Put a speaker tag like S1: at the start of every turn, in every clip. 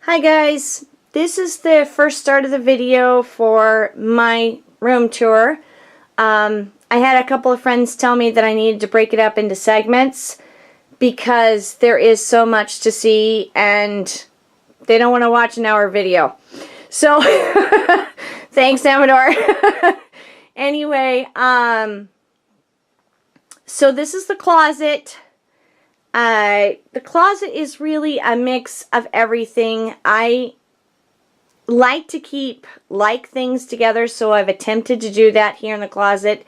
S1: Hi guys, this is the first start of the video for my room tour. I had a couple of friends tell me that I needed to break it up into segments because there is so much to see and they don't want to watch an hour video. So, thanks Amador. Anyway, so this is the closet. The closet is really a mix of everything. I like to keep like things together, so I've attempted to do that here in the closet,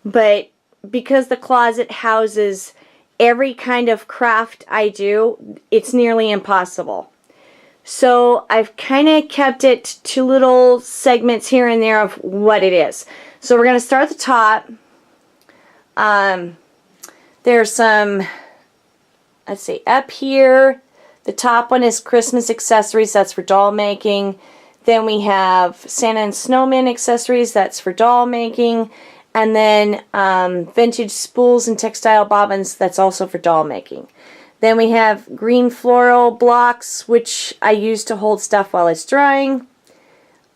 S1: but because the closet houses every kind of craft I do, it's nearly impossible. So I've kind of kept it to little segments here and there of what it is. So we're going to start at the top. There's some, let's see, up here, the top one is Christmas accessories, that's for doll making. Then we have Santa and Snowman accessories, that's for doll making. And then vintage spools and textile bobbins, that's also for doll making. Then we have green floral blocks, which I use to hold stuff while it's drying.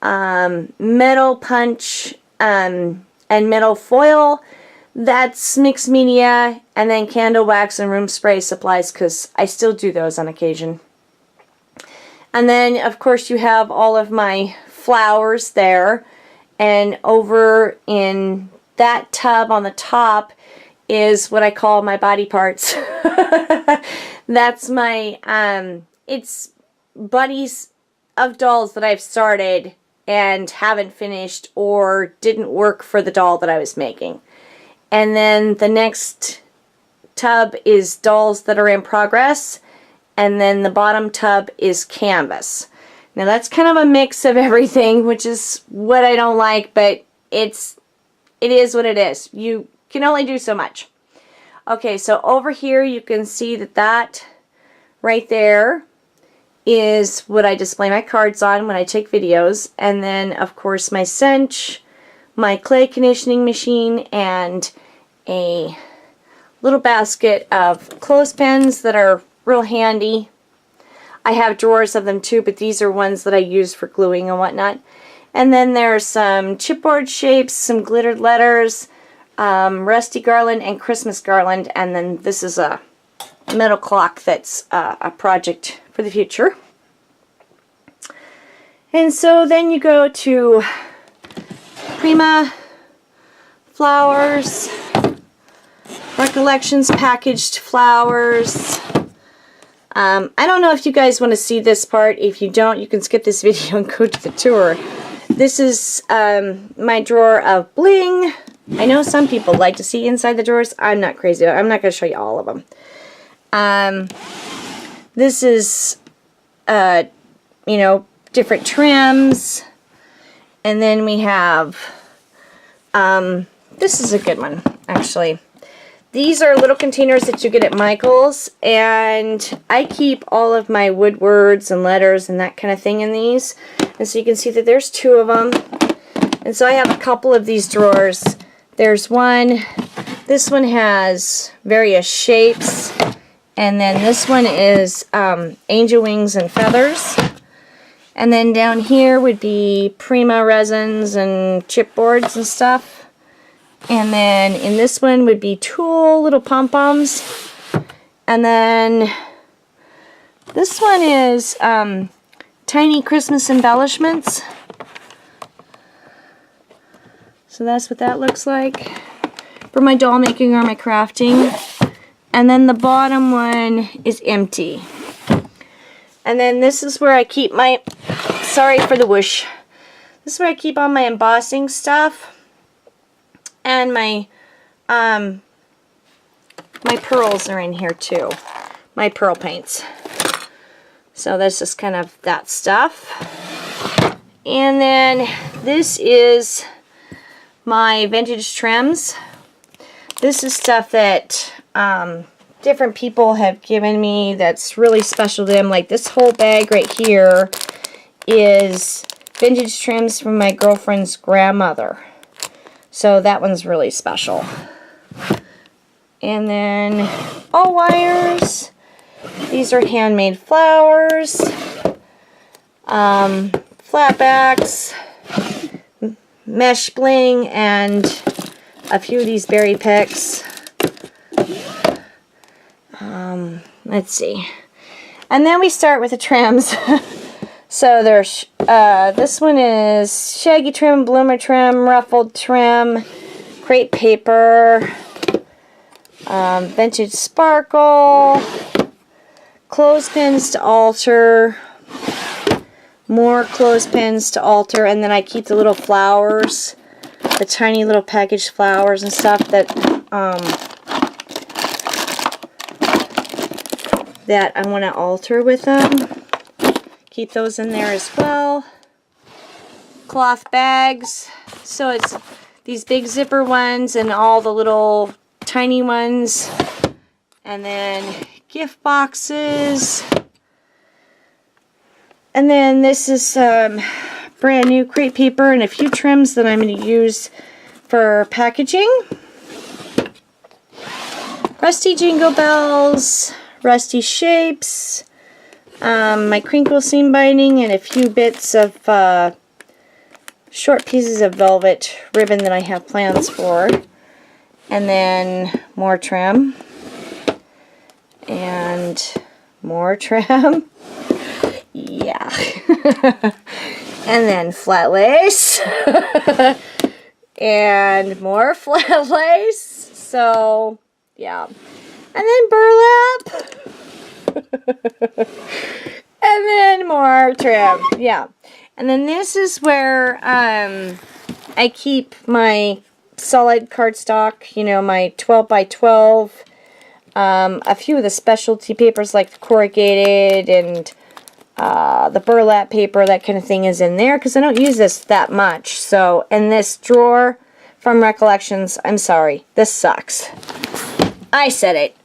S1: Metal punch and metal foil. That's mixed media, and then candle wax and room spray supplies, because I still do those on occasion. And then, of course, you have all of my flowers there, and over in that tub on the top is what I call my body parts. That's my, it's buddies of dolls that I've started and haven't finished or didn't work for the doll that I was making. And then the next tub is dolls that are in progress, and then the bottom tub is canvas. Now that's kind of a mix of everything, which is what I don't like, but it is what it is. You can only do so much. Okay, so over here you can see that right there is what I display my cards on when I take videos, and then of course my cinch, my clay conditioning machine, and a little basket of clothespins that are real handy. I have drawers of them too, but these are ones that I use for gluing and whatnot. And then there's some chipboard shapes, some glittered letters, rusty garland, and Christmas garland. And then this is a metal clock that's a project for the future. And so then you go to Prima flowers, Recollections packaged flowers. I don't know if you guys want to see this part. If you don't, you can skip this video and go to the tour. This is my drawer of bling. I know some people like to see inside the drawers. I'm not crazy. I'm not going to show you all of them. This is, you know, different trims. And then we have, this is a good one, actually. These are little containers that you get at Michael's, and I keep all of my wood words and letters and that kind of thing in these. And so you can see that there's two of them. And so I have a couple of these drawers. There's one, this one has various shapes, and then this one is angel wings and feathers. And then down here would be Prima resins and chipboards and stuff. And then in this one would be tulle, little pom-poms. And then this one is tiny Christmas embellishments. So that's what that looks like for my doll making or my crafting. And then the bottom one is empty. And then this is where I keep my, sorry for the whoosh, this is where I keep all my embossing stuff. And my my pearls are in here too. My pearl paints. So that's just kind of that stuff. And then this is my vintage trims. This is stuff that different people have given me that's really special to them. Like this whole bag right here is vintage trims from my girlfriend's grandmother. So that one's really special. And then all wires. These are handmade flowers. flatbacks, mesh bling, and a few of these berry picks. Let's see. And then we start with the trims. So there's, this one is shaggy trim, bloomer trim, ruffled trim, crepe paper, vintage sparkle, clothespins to alter, more clothespins to alter, and then I keep the little flowers, the tiny little packaged flowers and stuff that that I want to alter with them. Keep those in there as well. Cloth bags. So it's these big zipper ones and all the little tiny ones. And then gift boxes. And then this is brand new crepe paper and a few trims that I'm going to use for packaging. Rusty jingle bells, rusty shapes, my crinkle seam binding, and a few bits of short pieces of velvet ribbon that I have plans for. And then more trim. And more trim. Yeah. And then flat lace. And more flat lace. So, yeah. And then burlap. And then more trim. Yeah. And then this is where I keep my solid cardstock, you know, my 12 by 12. A few of the specialty papers like the corrugated and the burlap paper, that kind of thing is in there because I don't use this that much. So, in this drawer from Recollections, I'm sorry, this sucks. I said it.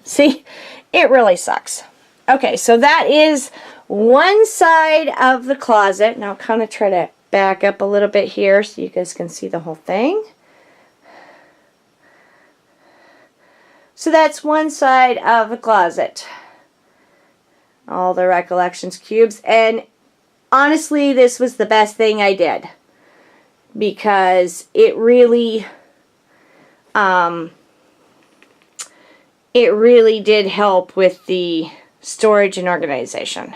S1: See, it really sucks. Okay, so that is one side of the closet. Now I'll kind of try to back up a little bit here so you guys can see the whole thing. So that's one side of the closet. All the Recollections cubes. And honestly, this was the best thing I did. Because it really did help with the storage and organization.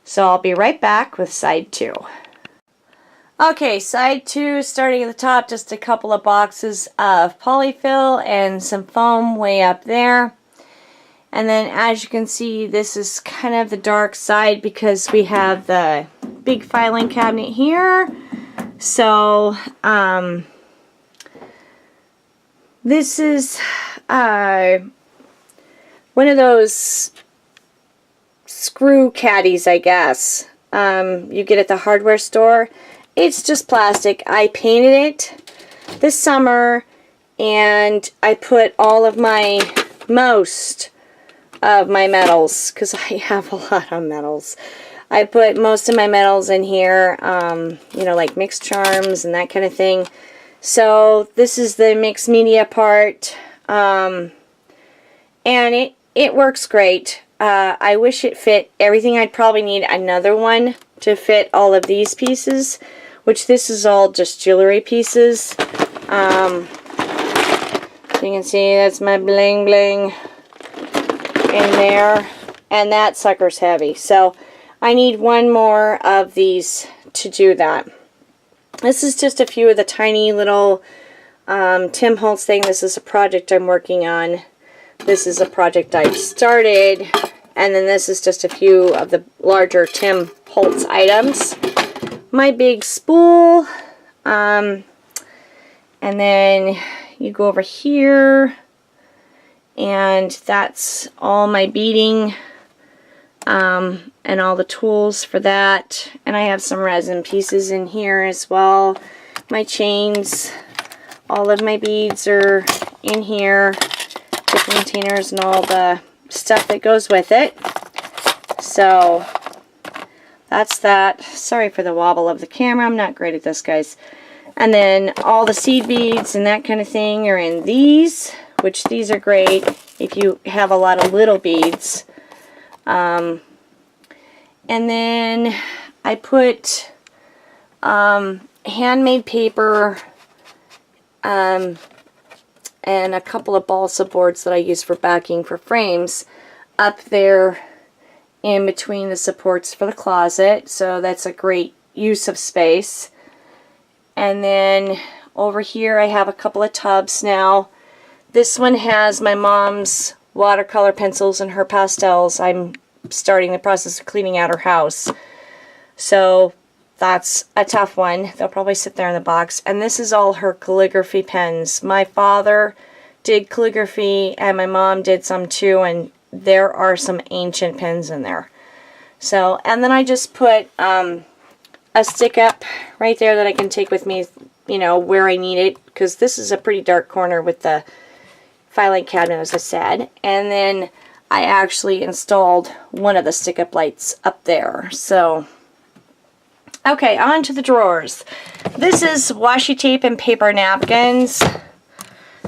S1: So I'll be right back with side 2. Okay, side 2, starting at the top, just a couple of boxes of polyfill and some foam way up there. And then as you can see, this is kind of the dark side because we have the big filing cabinet here. So, this is one of those screw caddies, I guess, you get at the hardware store. It's just plastic. I painted it this summer, and I put all of most of my metals, because I have a lot of metals. I put most of my metals in here, you know, like mixed charms and that kind of thing. So this is the mixed media part, and it works great. I wish it fit everything. I'd probably need another one to fit all of these pieces, which this is all just jewelry pieces. So you can see that's my bling bling in there, and that sucker's heavy. So I need one more of these to do that. This is just a few of the tiny little Tim Holtz thing. This is a project I'm working on. This is a project I've started. And then this is just a few of the larger Tim Holtz items. My big spool. And then you go over here. And that's all my beading. And all the tools for that. And I have some resin pieces in here as well. My chains. All of my beads are in here. Different containers and all the stuff that goes with it. So that's that. Sorry for the wobble of the camera. I'm not great at this, guys. And then all the seed beads and that kind of thing are in these, which these are great if you have a lot of little beads. And then I put handmade paper and a couple of balsa boards that I use for backing for frames up there in between the supports for the closet. So that's a great use of space. And then over here I have a couple of tubs now. This one has my mom's watercolor pencils and her pastels. I'm starting the process of cleaning out her house. So that's a tough one. They'll probably sit there in the box. And this is all her calligraphy pens. My father did calligraphy and my mom did some too, and there are some ancient pens in there. So, and then I just put a stick up right there that I can take with me, you know, where I need it, because this is a pretty dark corner with the filing cabinet, as I said. And then I actually installed one of the stick-up lights up there. So, okay, on to the drawers. This is washi tape and paper napkins.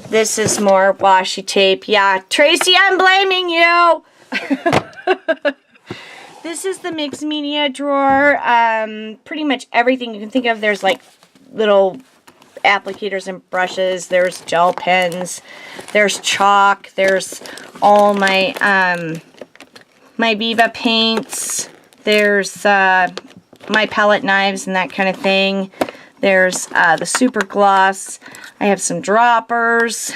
S1: This is more washi tape. Yeah, Tracy, I'm blaming you! This is the Mixed Media drawer. Pretty much everything you can think of. There's like little applicators and brushes. There's gel pens. There's chalk. There's all my my Viva paints. There's my palette knives and that kind of thing. There's the super gloss. I have some droppers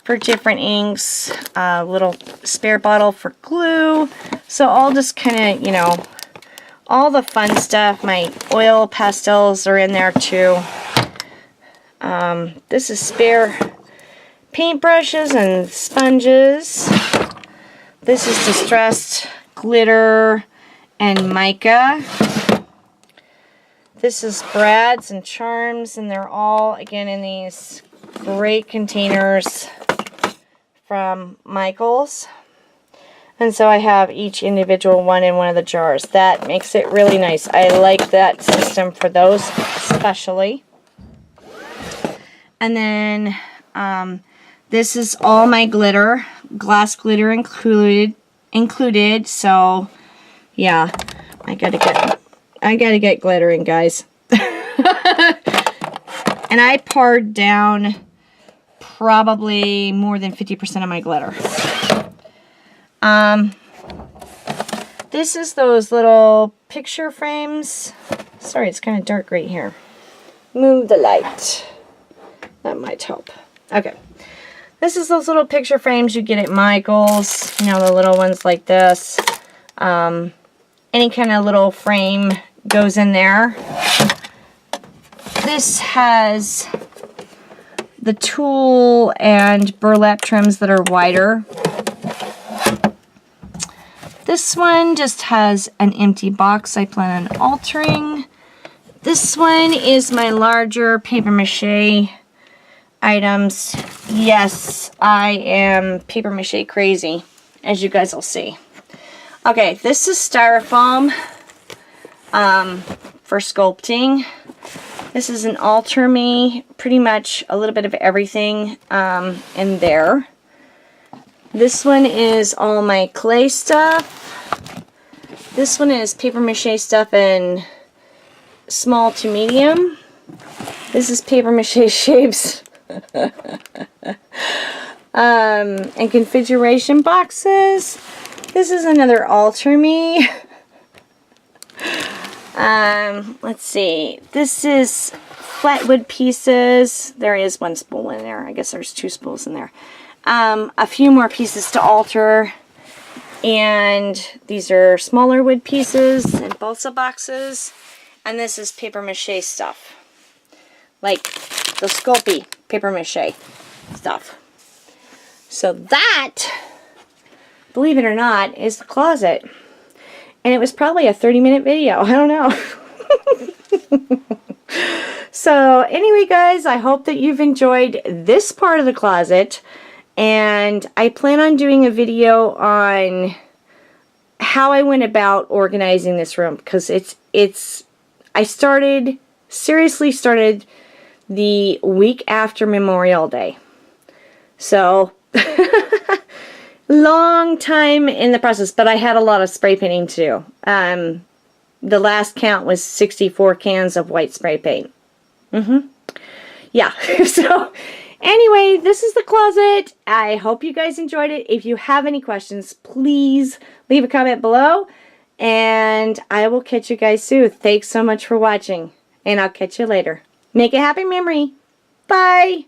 S1: for different inks. A little spare bottle for glue. So all just kind of, you know, all the fun stuff. My oil pastels are in there too. This is spare paintbrushes and sponges. This is distressed glitter and mica. This is brads and charms, and they're all, again, in these great containers from Michaels. And so I have each individual one in one of the jars. That makes it really nice. I like that system for those especially. And then this is all my glitter, glass glitter included. So yeah, I gotta get glittering, guys. And I poured down probably more than 50% of my glitter. This is those little picture frames. Sorry, it's kind of dark right here. Move the light. That might help. Okay. This is those little picture frames you get at Michael's. You know, the little ones like this. Any kind of little frame goes in there. This has the tulle and burlap trims that are wider. This one just has an empty box I plan on altering. This one is my larger paper mache items. Yes, I am paper mache crazy, as you guys will see. Okay, this is styrofoam for sculpting. This is an Alter Me, pretty much a little bit of everything in there. This one is all my clay stuff. This one is paper mache stuff in small to medium. This is paper mache shapes. And configuration boxes. This is another Alter Me. Let's see. This is flatwood pieces. There is one spool in there. I guess there's two spools in there. A few more pieces to alter. And these are smaller wood pieces and balsa boxes. And this is paper mache stuff. Like the Sculpey paper mache stuff. So that, believe it or not, is the closet. And it was probably a 30-minute video. I don't know. So anyway, guys, I hope that you've enjoyed this part of the closet. And I plan on doing a video on how I went about organizing this room. Because I seriously started the week after Memorial Day. So long time in the process, but I had a lot of spray painting to do. The last count was 64 cans of white spray paint. Yeah, so anyway, this is the closet. I hope you guys enjoyed it. If you have any questions, please leave a comment below, and I will catch you guys soon. Thanks so much for watching, and I'll catch you later. Make a happy memory. Bye!